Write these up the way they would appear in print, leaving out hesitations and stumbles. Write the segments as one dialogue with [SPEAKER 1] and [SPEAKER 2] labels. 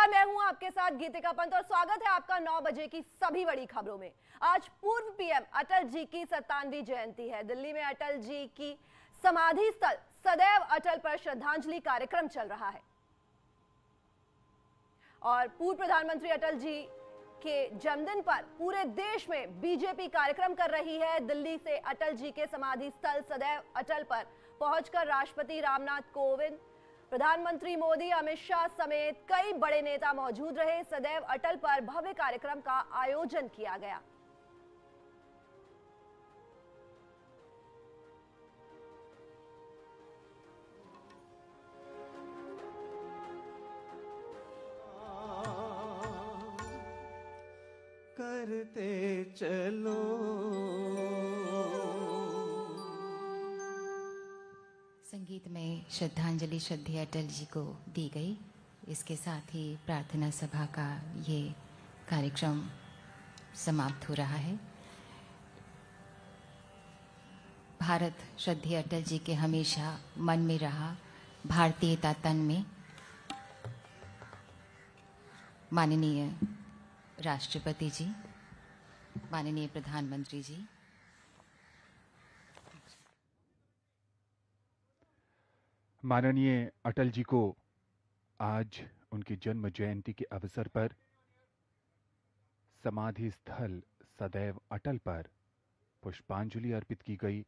[SPEAKER 1] नमस्कार, मैं हूं आपके साथ गीतिका पंत और स्वागत है आपका 9 बजे की सभी बड़ी खबरों में। आज पूर्व पीएम अटल जी की 97वीं जयंती है। दिल्ली में अटल जी की समाधि स्थल सदैव अटल पर श्रद्धांजलि कार्यक्रम चल रहा है और पूर्व प्रधानमंत्री अटल जी के जन्मदिन पर पूरे देश में बीजेपी कार्यक्रम कर रही है। दिल्ली से अटल जी के समाधि स्थल सदैव अटल पर पहुंचकर राष्ट्रपति रामनाथ कोविंद, प्रधानमंत्री मोदी, अमित शाह समेत कई बड़े नेता मौजूद रहे। सदैव अटल पर भव्य कार्यक्रम का आयोजन किया गया।
[SPEAKER 2] करते चलो
[SPEAKER 3] संगीत में श्रद्धांजलि श्रद्धेय अटल जी को दी गई। इसके साथ ही प्रार्थना सभा का ये कार्यक्रम समाप्त हो रहा है। भारत श्रद्धेय अटल जी के हमेशा मन में रहा, भारतीयता तन में। माननीय राष्ट्रपति जी, माननीय प्रधानमंत्री जी,
[SPEAKER 4] माननीय अटल जी को आज उनकी जन्म जयंती के अवसर पर समाधि स्थल सदैव अटल पर पुष्पांजलि अर्पित की गई।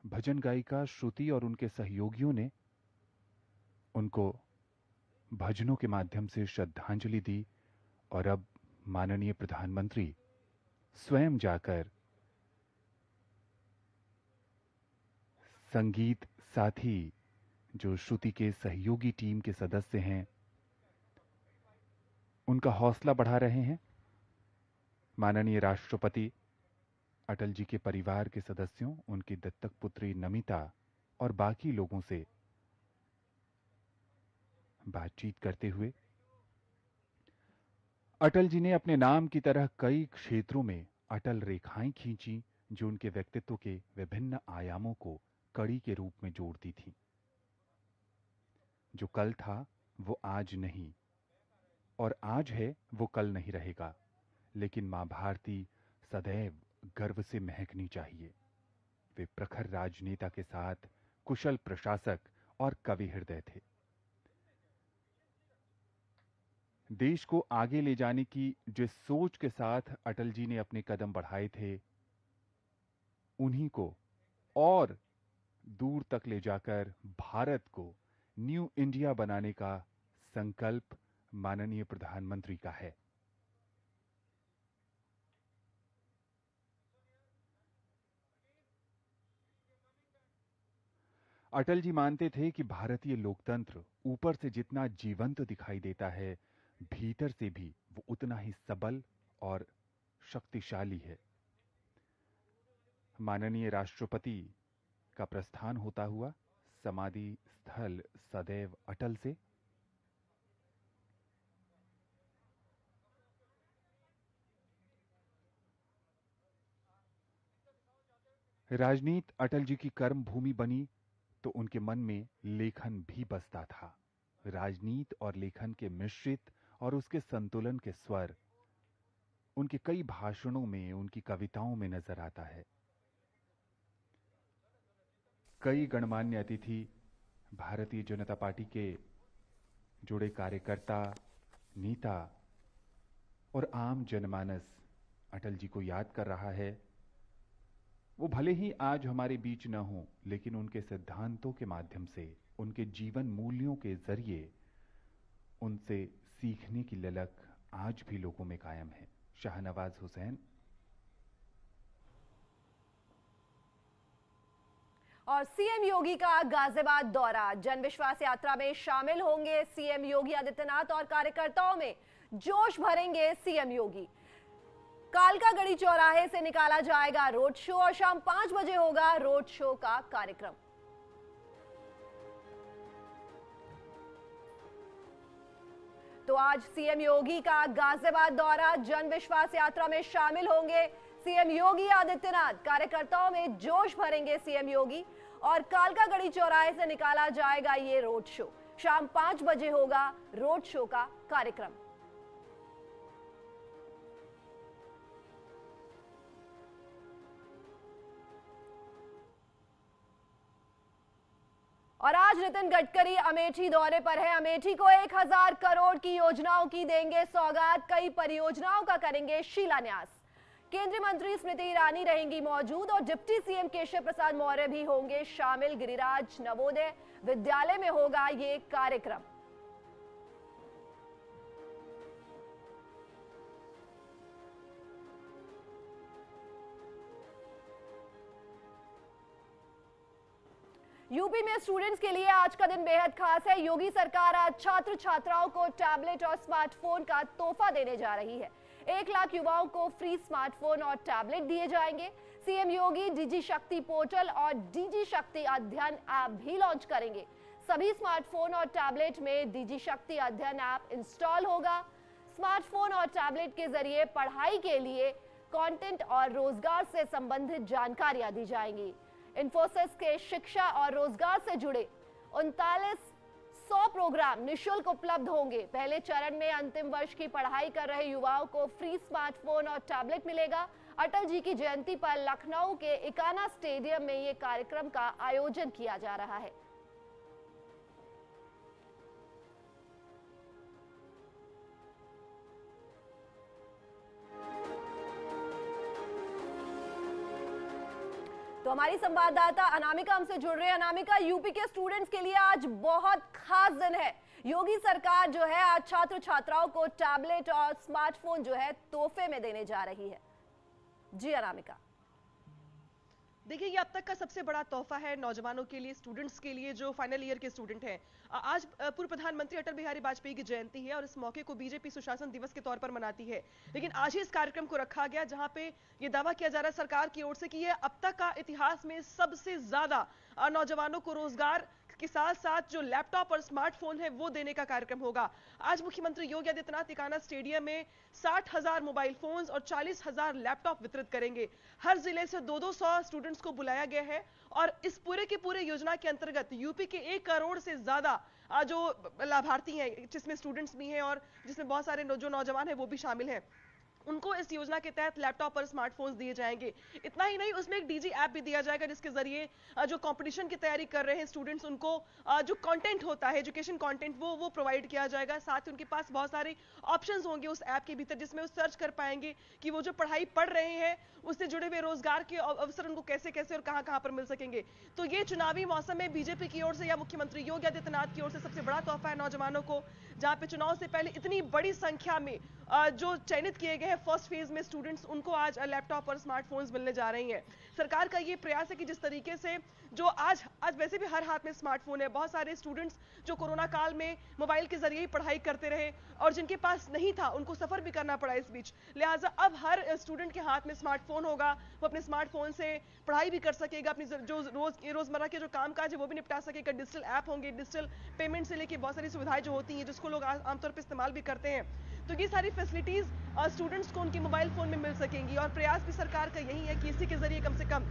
[SPEAKER 4] भजन गायिका श्रुति और उनके सहयोगियों ने उनको भजनों के माध्यम से श्रद्धांजलि दी और अब माननीय प्रधानमंत्री स्वयं जाकर संगीत साथी जो श्रुति के सहयोगी टीम के सदस्य हैं उनका हौसला बढ़ा रहे हैं। माननीय राष्ट्रपति अटल जी के परिवार के सदस्यों, उनकी दत्तक पुत्री नमिता और बाकी लोगों से बातचीत करते हुए अटल जी ने अपने नाम की तरह कई क्षेत्रों में अटल रेखाएं खींची जो उनके व्यक्तित्व के विभिन्न आयामों को कड़ी के रूप में जोड़ती थी। जो कल था वो आज नहीं और आज है वो कल नहीं रहेगा, लेकिन मां भारती सदैव गर्व से महकनी चाहिए। वे प्रखर राजनेता के साथ कुशल प्रशासक और कवि हृदय थे। देश को आगे ले जाने की जिस सोच के साथ अटल जी ने अपने कदम बढ़ाए थे, उन्हीं को और दूर तक ले जाकर भारत को न्यू इंडिया बनाने का संकल्प माननीय प्रधानमंत्री का है। अटल जी मानते थे कि भारतीय लोकतंत्र ऊपर से जितना जीवंत दिखाई देता है, भीतर से भी वो उतना ही सबल और शक्तिशाली है। माननीय राष्ट्रपति का प्रस्थान होता हुआ समाधि स्थल सदैव अटल से राजनीति अटल जी की कर्म भूमि बनी तो उनके मन में लेखन भी बसता था। राजनीति और लेखन के मिश्रित और उसके संतुलन के स्वर उनके कई भाषणों में, उनकी कविताओं में नजर आता है। कई गणमान्य अतिथि, भारतीय जनता पार्टी के जुड़े कार्यकर्ता, नेता और आम जनमानस अटल जी को याद कर रहा है। वो भले ही आज हमारे बीच न हो, लेकिन उनके सिद्धांतों के माध्यम से, उनके जीवन मूल्यों के जरिए उनसे सीखने की ललक आज भी लोगों में कायम है। शाहनवाज हुसैन।
[SPEAKER 1] और सीएम योगी का गाजियाबाद दौरा, जन विश्वास यात्रा में शामिल होंगे सीएम योगी आदित्यनाथ और कार्यकर्ताओं में जोश भरेंगे सीएम योगी। कालकागढ़ी चौराहे से निकाला जाएगा रोड शो और शाम 5 बजे होगा रोड शो का कार्यक्रम। तो आज सीएम योगी का गाजियाबाद दौरा, जन विश्वास यात्रा में शामिल होंगे सीएम योगी आदित्यनाथ, कार्यकर्ताओं में जोश भरेंगे सीएम योगी और कालकागढ़ी चौराहे से निकाला जाएगा ये रोड शो। शाम 5 बजे होगा रोड शो का कार्यक्रम। और आज नितिन गडकरी अमेठी दौरे पर है। अमेठी को 1000 करोड़ की योजनाओं की देंगे सौगात, कई परियोजनाओं का करेंगे शिलान्यास। केंद्रीय मंत्री स्मृति ईरानी रहेंगी मौजूद और डिप्टी सीएम केशव प्रसाद मौर्य भी होंगे शामिल। गिरिराज नवोदय विद्यालय में होगा ये कार्यक्रम। यूपी में स्टूडेंट्स के लिए आज का दिन बेहद खास है। योगी सरकार आज छात्र छात्राओं को टैबलेट और स्मार्टफोन का तोहफा देने जा रही है। 1 लाख युवाओं को फ्री स्मार्टफोन और टैबलेट दिए जाएंगे। सीएम योगी डीजी शक्ति पोर्टल और डीजी शक्ति अध्ययन ऐप भी लॉन्च करेंगे। सभी स्मार्टफोन और टैबलेट में डीजी शक्ति अध्ययन ऐप इंस्टॉल होगा। स्मार्टफोन और टैबलेट के जरिए पढ़ाई के लिए कंटेंट और रोजगार से संबंधित जानकारियां दी जाएंगी। इंफोसिस के शिक्षा और रोजगार से जुड़े 3900 प्रोग्राम निशुल्क उपलब्ध होंगे। पहले चरण में अंतिम वर्ष की पढ़ाई कर रहे युवाओं को फ्री स्मार्टफोन और टैबलेट मिलेगा। अटल जी की जयंती पर लखनऊ के इकाना स्टेडियम में ये कार्यक्रम का आयोजन किया जा रहा है। तो हमारी संवाददाता अनामिका हमसे जुड़ रहे हैं। अनामिका, यूपी के स्टूडेंट्स के लिए आज बहुत खास दिन है। योगी सरकार जो है आज छात्र छात्राओं को टैबलेट और स्मार्टफोन जो है तोहफे में देने जा रही है। जी अनामिका।
[SPEAKER 5] देखिए, ये अब तक का सबसे बड़ा तोहफा है नौजवानों के लिए, स्टूडेंट्स के लिए जो फाइनल ईयर के स्टूडेंट हैं। आज पूर्व प्रधानमंत्री अटल बिहारी वाजपेयी की जयंती है और इस मौके को बीजेपी सुशासन दिवस के तौर पर मनाती है। लेकिन आज ही इस कार्यक्रम को रखा गया जहां पे ये दावा किया जा रहा है सरकार की ओर से कि ये अब तक का इतिहास में सबसे ज्यादा नौजवानों को रोजगार के साथ साथ जो लैपटॉप और स्मार्टफोन है वो देने का कार्यक्रम होगा। आज मुख्यमंत्री योगी आदित्यनाथ इकाना स्टेडियम में 60,000 मोबाइल फोन्स और 40,000 लैपटॉप वितरित करेंगे। हर जिले से 200 स्टूडेंट्स को बुलाया गया है और इस पूरे के पूरे योजना के अंतर्गत यूपी के 1 करोड़ से ज्यादा जो लाभार्थी हैं, जिसमें स्टूडेंट्स भी हैं और जिसमें बहुत सारे जो नौजवान हैं वो भी शामिल हैं, उनको इस योजना के तहत लैपटॉप और स्मार्टफोन्स दिए जाएंगे। इतना ही नहीं, उसमें एक डीजी ऐप भी दिया जाएगा जिसके जरिए जो कंपटीशन की तैयारी कर रहे हैं स्टूडेंट्स, उनको जो कंटेंट होता है, एजुकेशन कंटेंट, वो प्रोवाइड किया जाएगा। साथ ही उनके पास बहुत सारे ऑप्शंस होंगे उस ऐप के भीतर जिसमें वो सर्च कर पाएंगे कि वो जो पढ़ाई पढ़ रहे हैं उससे जुड़े हुए रोजगार के अवसर उनको कैसे कैसे और कहां पर मिल सकेंगे। तो ये चुनावी मौसम में बीजेपी की ओर से या मुख्यमंत्री योगी आदित्यनाथ की ओर से सबसे बड़ा तोहफा है नौजवानों को, जहां पे चुनाव से पहले इतनी बड़ी संख्या में जो चयनित किए गए हैं फर्स्ट फेज में स्टूडेंट्स, उनको आज लैपटॉप और स्मार्टफोन्स मिलने जा रही हैं। सरकार का ये प्रयास है कि जिस तरीके से जो आज वैसे भी हर हाथ में स्मार्टफोन है, बहुत सारे स्टूडेंट्स जो कोरोना काल में मोबाइल के जरिए ही पढ़ाई करते रहे और जिनके पास नहीं था उनको सफर भी करना पड़ा इस बीच, लिहाजा अब हर स्टूडेंट के हाथ में स्मार्टफोन होगा। वो अपने स्मार्टफोन से पढ़ाई भी कर सकेगा, अपनी जो रोजमर्रा के जो कामकाज है वो भी निपटा सकेगा। डिजिटल ऐप होंगे, डिजिटल पेमेंट से लेके बहुत सारी सुविधाएं जो होती हैं जिसको लोग आमतौर पर इस्तेमाल भी करते हैं, तो ये सारी फैसिलिटीज स्टूडेंट्स को उनके मोबाइल फोन में मिल सकेंगी। और प्रयास भी सरकार का यही है कि इसी के जरिए कम से कम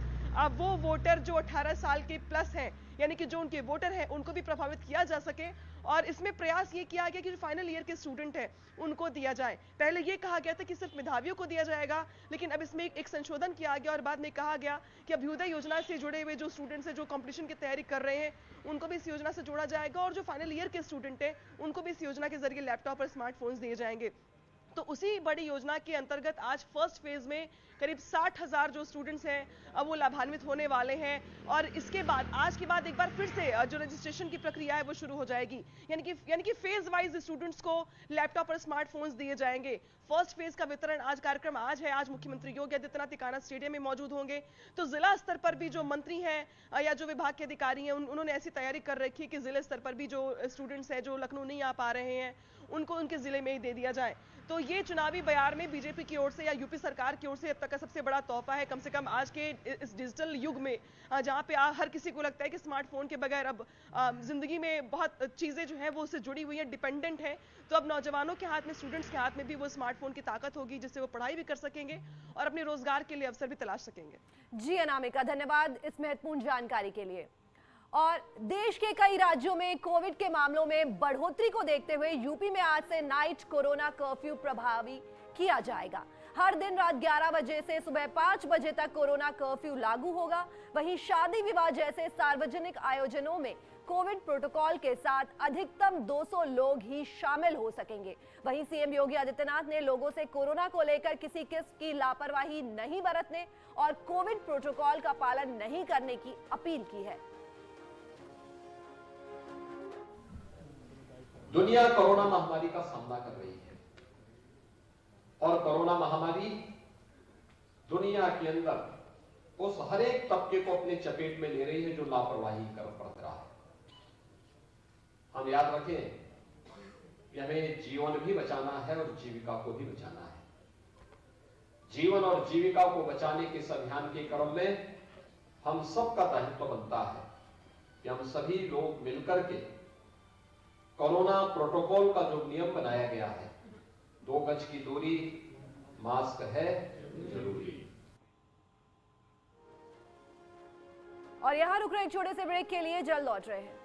[SPEAKER 5] वो वोटर जो 18 साल के प्लस हैं, यानी कि जो उनके वोटर हैं, उनको भी प्रभावित किया जा सके। और इसमें प्रयास ये किया गया कि जो फाइनल ईयर के स्टूडेंट हैं उनको दिया जाए। पहले ये कहा गया था कि सिर्फ मेधावियों को दिया जाएगा, लेकिन अब इसमें एक संशोधन किया गया और बाद में कहा गया कि अभ्युदय योजना से जुड़े हुए जो स्टूडेंट्स हैं, जो कंपटीशन की तैयारी कर रहे हैं, उनको भी इस योजना से जोड़ा जाएगा और जो फाइनल ईयर के स्टूडेंट हैं उनको भी इस योजना के जरिए लैपटॉप और स्मार्टफोन्स दिए जाएंगे। तो उसी बड़ी योजना के अंतर्गत आज फर्स्ट फेज में करीब 60,000 जो स्टूडेंट्स हैं अब वो लाभान्वित होने वाले हैं और इसके बाद आज के बाद एक बार फिर से जो रजिस्ट्रेशन की प्रक्रिया है वो शुरू हो जाएगी। यानी कि फेज वाइज स्टूडेंट्स को लैपटॉप और स्मार्टफोन्स दिए जाएंगे। फर्स्ट फेज का वितरण कार्यक्रम आज है। आज मुख्यमंत्री योगी आदित्यनाथ इकाना स्टेडियम में मौजूद होंगे। तो जिला स्तर पर भी जो मंत्री हैं या जो विभाग के अधिकारी हैं उन्होंने ऐसी तैयारी कर रखी है कि जिले स्तर पर भी जो स्टूडेंट्स हैं जो लखनऊ नहीं आ पा रहे हैं उनको उनके जिले में ही दे दिया जाए। तो ये चुनावी बयार में बीजेपी की ओर से या यूपी सरकार की ओर से अब तक का सबसे बड़ा तोहफा है। कम से कम आज के इस डिजिटल युग में जहां पे हर किसी को लगता है कि स्मार्टफोन के बगैर अब जिंदगी में बहुत चीजें जो है वो उससे जुड़ी हुई है, डिपेंडेंट है। तो अब नौजवानों के हाथ में, स्टूडेंट्स के हाथ में भी वो स्मार्टफोन की ताकत होगी जिससे वो पढ़ाई भी कर सकेंगे और अपने रोजगार के लिए अवसर भी तलाश सकेंगे।
[SPEAKER 1] जी अनामिका, धन्यवाद इस महत्वपूर्ण जानकारी के लिए। और देश के कई राज्यों में कोविड के मामलों में बढ़ोतरी को देखते हुए यूपी में आज से नाइट कोरोना कर्फ्यू प्रभावी किया जाएगा। हर दिन रात 11 बजे से सुबह 5 बजे तक कोरोना कर्फ्यू लागू होगा। वहीं शादी विवाह जैसे सार्वजनिक आयोजनों में कोविड प्रोटोकॉल के साथ अधिकतम 200 लोग ही शामिल हो सकेंगे। वहीं सीएम योगी आदित्यनाथ ने लोगों से कोरोना को लेकर किसी किस्म की लापरवाही नहीं बरतने और कोविड प्रोटोकॉल का पालन नहीं करने की अपील की है।
[SPEAKER 6] दुनिया कोरोना महामारी का सामना कर रही है और कोरोना महामारी दुनिया के अंदर उस हर एक तबके को अपने चपेट में ले रही है जो लापरवाही कर बरत रहा है। हम याद रखें कि हमें जीवन भी बचाना है और जीविका को भी बचाना है। जीवन और जीविका को बचाने के इस अभियान के क्रम में हम सबका दायित्व बनता है कि हम सभी लोग मिलकर के कोरोना प्रोटोकॉल का जो नियम बनाया गया है, 2 गज की दूरी, मास्क है जरूरी।
[SPEAKER 1] और यहां रुक रहे एक छोटे से ब्रेक के लिए, जल्द लौट रहे हैं।